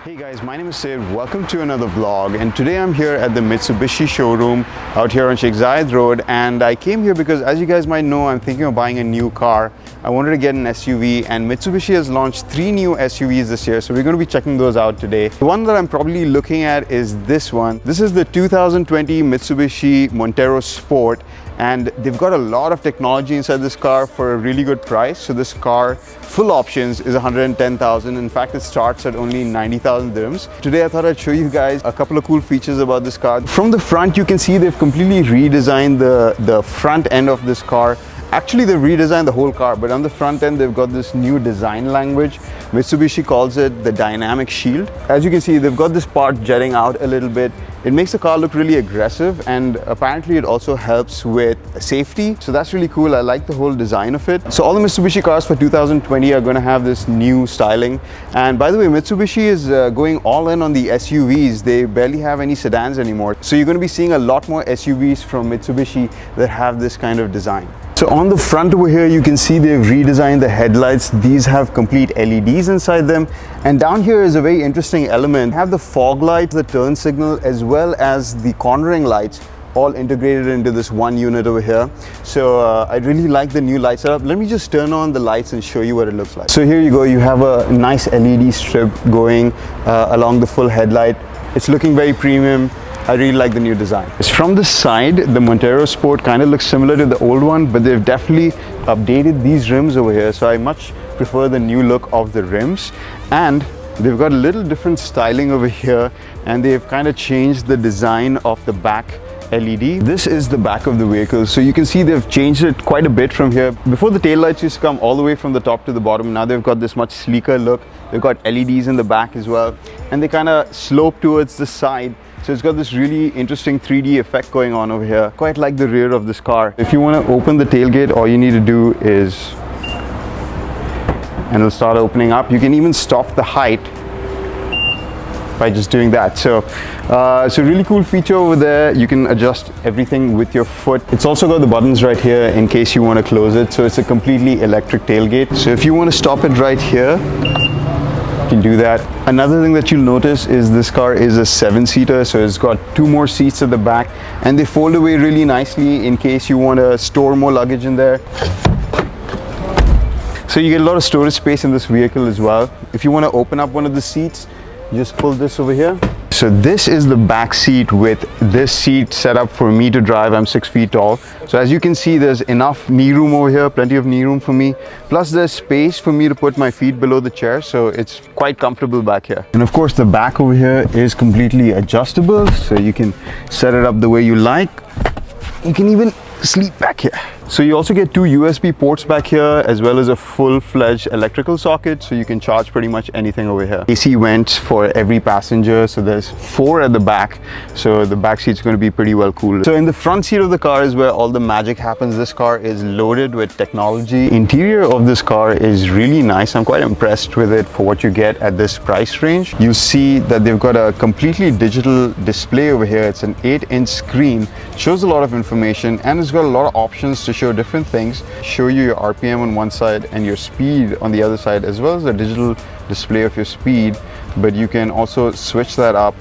Hey guys, my name is Sid. Welcome to another vlog, and today I'm here at the Mitsubishi showroom out here on Sheikh Zayed Road, and I came here because, as you guys might know, I'm thinking of buying a new car. I wanted to get an SUV, and Mitsubishi has launched 3 new SUVs this year, so we're going to be checking those out today. The one that I'm probably looking at is this one. This is the 2020 Mitsubishi Montero Sport, and they've got a lot of technology inside this car for a really good price. So this car, full options, is 110,000. In fact, it starts at only 90,000 dirhams. Today I thought I'd show you guys a couple of cool features about this car. From the front, you can see they've completely redesigned the front end of this car. Actually, they've redesigned the whole car, but on the front end, they've got this new design language. Mitsubishi calls it the dynamic shield. As you can see, they've got this part jutting out a little bit. It makes the car look really aggressive, and apparently it also helps with safety. So that's really cool. I like the whole design of it. So all the Mitsubishi cars for 2020 are going to have this new styling. And by the way, Mitsubishi is going all in on the SUVs. They barely have any sedans anymore. So you're going to be seeing a lot more SUVs from Mitsubishi that have this kind of design. So on the front over here, you can see they've redesigned the headlights. These have complete LEDs inside them. And down here is a very interesting element. You have the fog light, the turn signal, as well as the cornering lights, all integrated into this one unit over here. So I really like the new light setup. Let me just turn on the lights and show you what it looks like. So here you go. You have a nice LED strip going along the full headlight. It's looking very premium. I really like the new design. From the side, the Montero Sport kind of looks similar to the old one, but they've definitely updated these rims over here. So I much prefer the new look of the rims. And they've got a little different styling over here, and they've kind of changed the design of the back LED. This is the back of the vehicle. So you can see they've changed it quite a bit from here. Before, the taillights used to come all the way from the top to the bottom. Now they've got this much sleeker look. They've got LEDs in the back as well, and they kind of slope towards the side. So it's got this really interesting 3D effect going on over here. Quite like the rear of this car. If you want to open the tailgate, all you need to do is, and it'll start opening up. You can even stop the height by just doing that. So it's a really cool feature over there. You can adjust everything with your foot. It's also got the buttons right here in case you want to close it. So it's a completely electric tailgate. So if you want to stop it right here, you can do that. Another thing that you'll notice is this car is a 7-seater, so it's got 2 more seats at the back, and they fold away really nicely in case you want to store more luggage in there. So you get a lot of storage space in this vehicle as well. If you want to open up one of the seats, you just pull this over here. So this is the back seat with this seat set up for me to drive. I'm 6 feet tall. So as you can see, there's enough knee room over here, plenty of knee room for me. Plus there's space for me to put my feet below the chair. So it's quite comfortable back here. And of course the back over here is completely adjustable. So you can set it up the way you like. You can even sleep back here. So you also get 2 USB ports back here, as well as a full-fledged electrical socket, so you can charge pretty much anything over here. AC vents for every passenger, so there's 4 at the back, so the back seat's going to be pretty well cooled. So in the front seat of the car is where all the magic happens. This car is loaded with technology. Interior of this car is really nice. I'm quite impressed with it for what you get at this price range. You see that they've got a completely digital display over here. It's an 8-inch screen, shows a lot of information, and it's got a lot of options to show different things, show you your RPM on one side and your speed on the other side, as well as a digital display of your speed. But you can also switch that up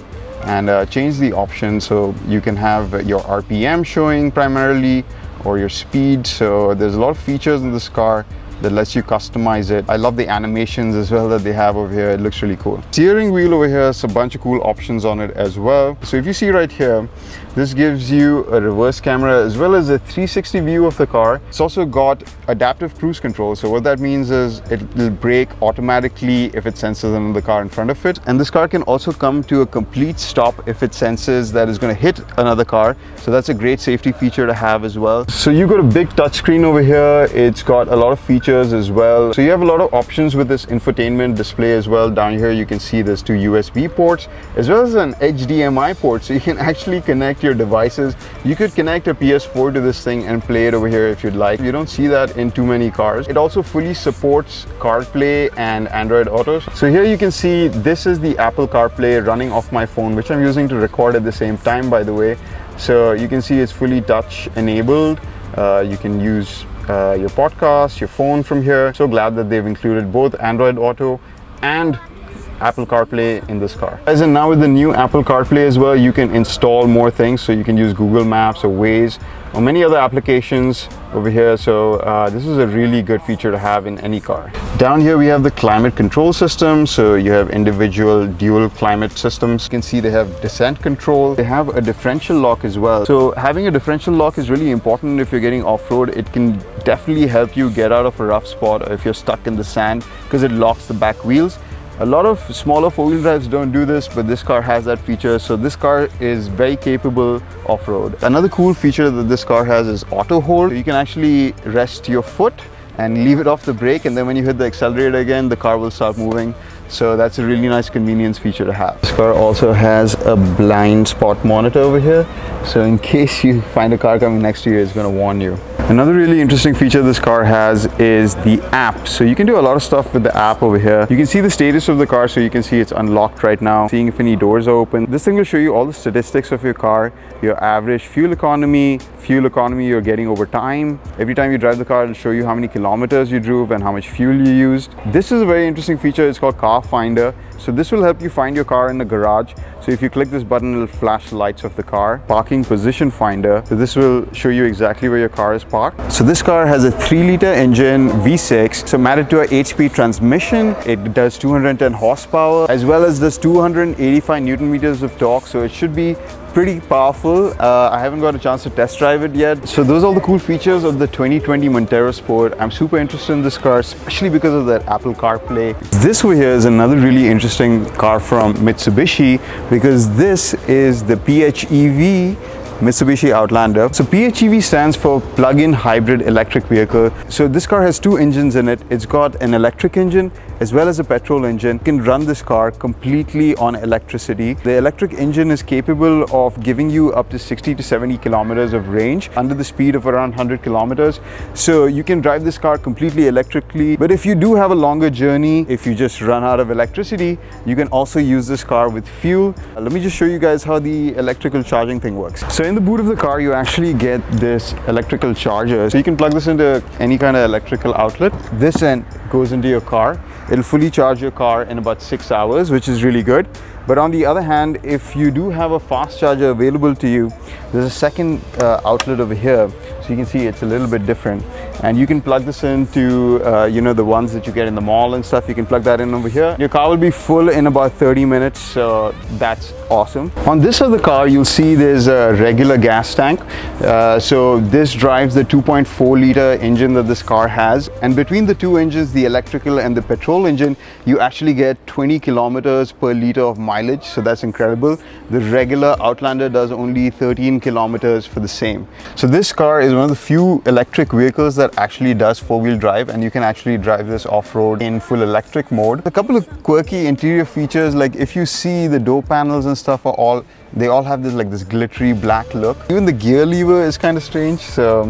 and change the option, so you can have your RPM showing primarily, or your speed. So there's a lot of features in this car that lets you customize it. I love the animations as well that they have over here. It looks really cool. Steering wheel over here has a bunch of cool options on it as well. So if you see right here, this gives you a reverse camera as well as a 360 view of the car. It's also got adaptive cruise control. So what that means is it will brake automatically if it senses another car in front of it. And this car can also come to a complete stop if it senses that it's going to hit another car. So that's a great safety feature to have as well. So you've got a big touchscreen over here. It's got a lot of features as well. So you have a lot of options with this infotainment display as well. Down here you can see there's 2 USB ports as well as an HDMI port, so you can actually connect your devices. You could connect a PS4 to this thing and play it over here if you'd like. You don't see that in too many cars. It also fully supports CarPlay and Android Auto. So here you can see this is the Apple CarPlay running off my phone, which I'm using to record at the same time, by the way. So you can see it's fully touch enabled. You can use your podcast, your phone from here. So glad that they've included both Android Auto and Apple CarPlay in this car. As in now with the new Apple CarPlay as well, you can install more things. So you can use Google Maps or Waze or many other applications over here. So this is a really good feature to have in any car. Down here we have the climate control system. So you have individual dual climate systems. You can see they have descent control. They have a differential lock as well. So having a differential lock is really important if you're getting off-road. It can definitely help you get out of a rough spot or if you're stuck in the sand because it locks the back wheels. A lot of smaller four-wheel drives don't do this, but this car has that feature. So this car is very capable off-road. Another cool feature that this car has is auto hold. You can actually rest your foot and leave it off the brake, and then when you hit the accelerator again, the car will start moving. So that's a really nice convenience feature to have. This car also has a blind spot monitor over here. So in case you find a car coming next to you, it's going to warn you. Another really interesting feature this car has is the app. So you can do a lot of stuff with the app over here. You can see the status of the car, so you can see it's unlocked right now, seeing if any doors are open. This thing will show you all the statistics of your car, your average fuel economy you're getting over time. Every time you drive the car, it'll show you how many kilometers you drove and how much fuel you used. This is a very interesting feature. It's called Car Finder. So this will help you find your car in the garage. So if you click this button, it'll flash the lights of the car. Parking position finder. So this will show you exactly where your car is parked. So this car has a 3-liter engine V6. So married to a 8-speed transmission. It does 210 horsepower as well as does 285 Newton meters of torque. So it should be pretty powerful. I haven't got a chance to test drive it yet. So those are all the cool features of the 2020 Montero Sport. I'm super interested in this car, especially because of that Apple CarPlay. This over here is another really interesting car from Mitsubishi because this is the PHEV Mitsubishi Outlander. So PHEV stands for plug-in hybrid electric vehicle. So this car has two engines in it. It's got an electric engine as well as a petrol engine. You can run this car completely on electricity. The electric engine is capable of giving you up to 60 to 70 kilometers of range under the speed of around 100 kilometers. So you can drive this car completely electrically. But if you do have a longer journey, if you just run out of electricity, you can also use this car with fuel. Let me just show you guys how the electrical charging thing works. So in the boot of the car, you actually get this electrical charger. So you can plug this into any kind of electrical outlet. This end goes into your car. It'll fully charge your car in about 6 hours, which is really good. But on the other hand, if you do have a fast charger available to you, there's a second outlet over here. So you can see it's a little bit different. And you can plug this into, the ones that you get in the mall and stuff. You can plug that in over here. Your car will be full in about 30 minutes. So that's awesome. On this of the car, you'll see there's a regular gas tank. So this drives the 2.4 liter engine that this car has. And between the two engines, the electrical and the petrol engine, you actually get 20 kilometers per liter of mileage. So that's incredible. The regular Outlander does only 13 kilometers for the same. So this car is one of the few electric vehicles that actually does four-wheel drive, and you can actually drive this off-road in full electric mode. A couple of quirky interior features, like if you see the door panels and stuff they all have this glittery black look. Even the gear lever is kind of strange. So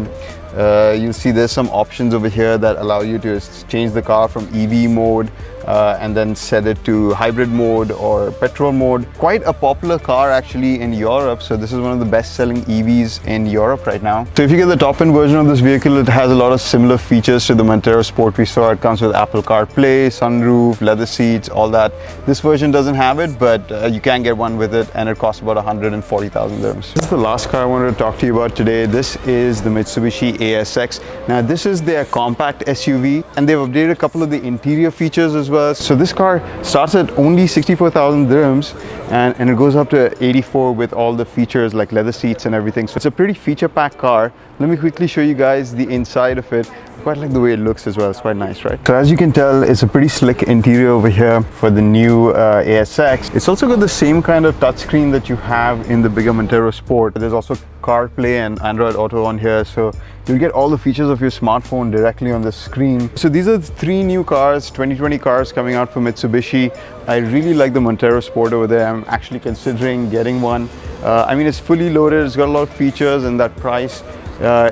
you'll see there's some options over here that allow you to change the car from EV mode and then set it to hybrid mode or petrol mode. Quite a popular car actually in Europe. So this is one of the best-selling EVs in Europe right now. So if you get the top-end version of this vehicle, it has a lot of similar features to the Montero Sport we saw. It comes with Apple CarPlay, sunroof, leather seats, all that. This version doesn't have it, but you can get one with it, and it costs about 140,000 dirhams. This is the last car I wanted to talk to you about today. This is the Mitsubishi Asx. Now this is their compact SUV, and they've updated a couple of the interior features as well. So this car starts at only 64,000 dirhams and it goes up to 84 with all the features like leather seats and everything. So it's a pretty feature-packed car. Let me quickly show you guys the inside of it. I quite like the way it looks as well. It's quite nice, right? So as you can tell, it's a pretty slick interior over here for the new Asx. It's also got the same kind of touchscreen that you have in the bigger Montero Sport. There's also CarPlay and Android Auto on here, so you'll get all the features of your smartphone directly on the screen. So these are the three new cars, 2020 cars coming out from Mitsubishi. I really like the Montero Sport over there. I'm actually considering getting one. I mean, it's fully loaded, it's got a lot of features, and that price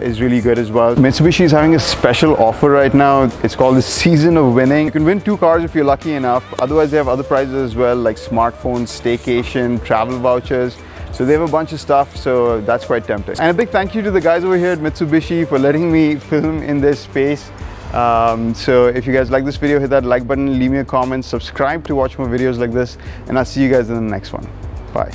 is really good as well. Mitsubishi is having a special offer right now. It's called the Season of Winning. You can win 2 cars if you're lucky enough. Otherwise, they have other prizes as well, like smartphones, staycation, travel vouchers. So they have a bunch of stuff, so that's quite tempting. And a big thank you to the guys over here at Mitsubishi for letting me film in this space. So if you guys like this video, hit that like button, leave me a comment, subscribe to watch more videos like this, and I'll see you guys in the next one. Bye.